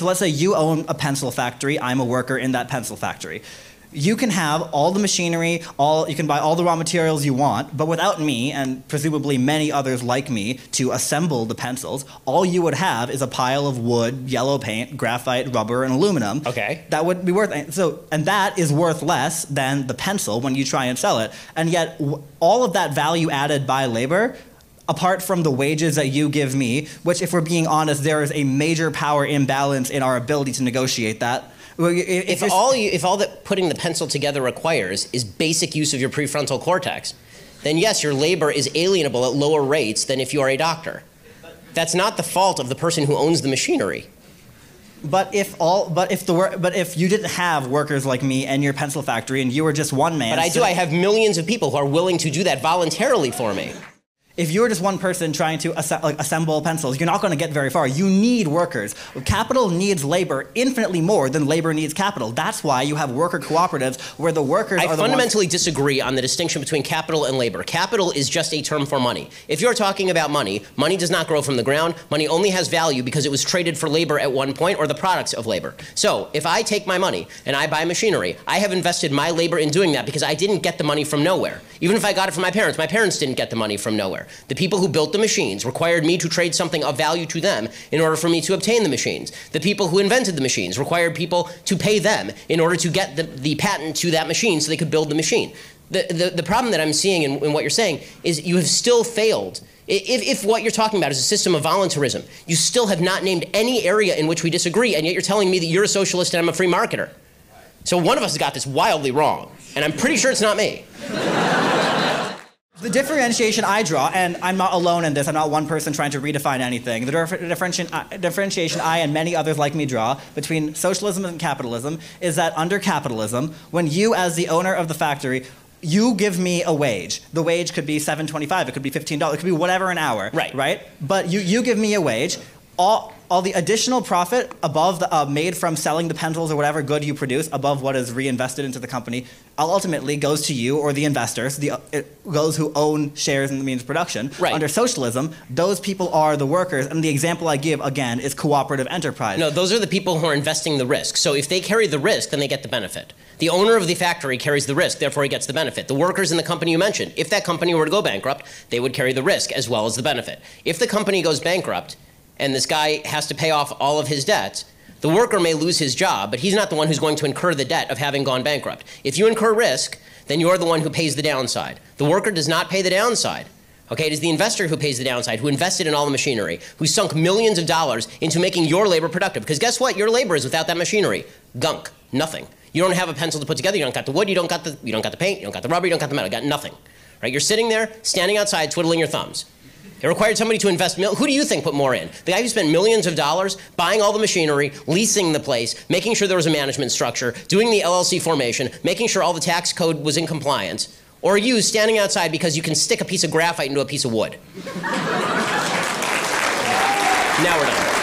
So let's say you own a pencil factory, I'm a worker in that pencil factory. You can have all the machinery, you can buy all the raw materials you want, but without me, and presumably many others like me, to assemble the pencils, all you would have is a pile of wood, yellow paint, graphite, rubber, and aluminum. Okay. That would be worth, and that is worth less than the pencil when you try and sell it. And yet, all of that value added by labor, apart from the wages that you give me, which if we're being honest, there is a major power imbalance in our ability to negotiate that. If all that putting the pencil together requires is basic use of your prefrontal cortex, then yes, your labor is alienable at lower rates than if you are a doctor. That's not the fault of the person who owns the machinery. But if you didn't have workers like me and your pencil factory, and you were just one man. But I do. I have millions of people who are willing to do that voluntarily for me. If you're just one person trying to assemble pencils, you're not going to get very far. You need workers. Capital needs labor infinitely more than labor needs capital. That's why you have worker cooperatives where the workers are the ones... I fundamentally disagree on the distinction between capital and labor. Capital is just a term for money. If you're talking about money, money does not grow from the ground. Money only has value because it was traded for labor at one point or the products of labor. So if I take my money and I buy machinery, I have invested my labor in doing that because I didn't get the money from nowhere. Even if I got it from my parents didn't get the money from nowhere. The people who built the machines required me to trade something of value to them in order for me to obtain the machines. The people who invented the machines required people to pay them in order to get the patent to that machine so they could build the machine. The problem that I'm seeing in what you're saying is you have still failed. If what you're talking about is a system of voluntarism, you still have not named any area in which we disagree, and yet you're telling me that you're a socialist and I'm a free marketer. So one of us has got this wildly wrong, and I'm pretty sure it's not me. The differentiation I draw, and I'm not alone in this, I'm not one person trying to redefine anything, the differentiation I and many others like me draw between socialism and capitalism is that under capitalism, when you as the owner of the factory, you give me a wage. The wage could be $7.25, it could be $15, it could be whatever an hour, right? But you give me a wage. All the additional profit above made from selling the pencils or whatever good you produce above what is reinvested into the company ultimately goes to you or the investors, those who own shares in the means of production. Right. Under socialism, those people are the workers, and the example I give, again, is cooperative enterprise. No, those are the people who are investing the risk. So if they carry the risk, then they get the benefit. The owner of the factory carries the risk, therefore he gets the benefit. The workers in the company you mentioned, if that company were to go bankrupt, they would carry the risk as well as the benefit. If the company goes bankrupt, and this guy has to pay off all of his debts, the worker may lose his job, but he's not the one who's going to incur the debt of having gone bankrupt. If you incur risk, then you're the one who pays the downside. The worker does not pay the downside. Okay, it is the investor who pays the downside, who invested in all the machinery, who sunk millions of dollars into making your labor productive. Because guess what? Your labor is without that machinery. Gunk. Nothing. You don't have a pencil to put together. You don't got the wood. You don't got the paint. You don't got the rubber. You don't got the metal. You got nothing. Right? You're sitting there, standing outside, twiddling your thumbs. It required somebody to invest. Who do you think put more in? The guy who spent millions of dollars buying all the machinery, leasing the place, making sure there was a management structure, doing the LLC formation, making sure all the tax code was in compliance, or you standing outside because you can stick a piece of graphite into a piece of wood? Now we're done.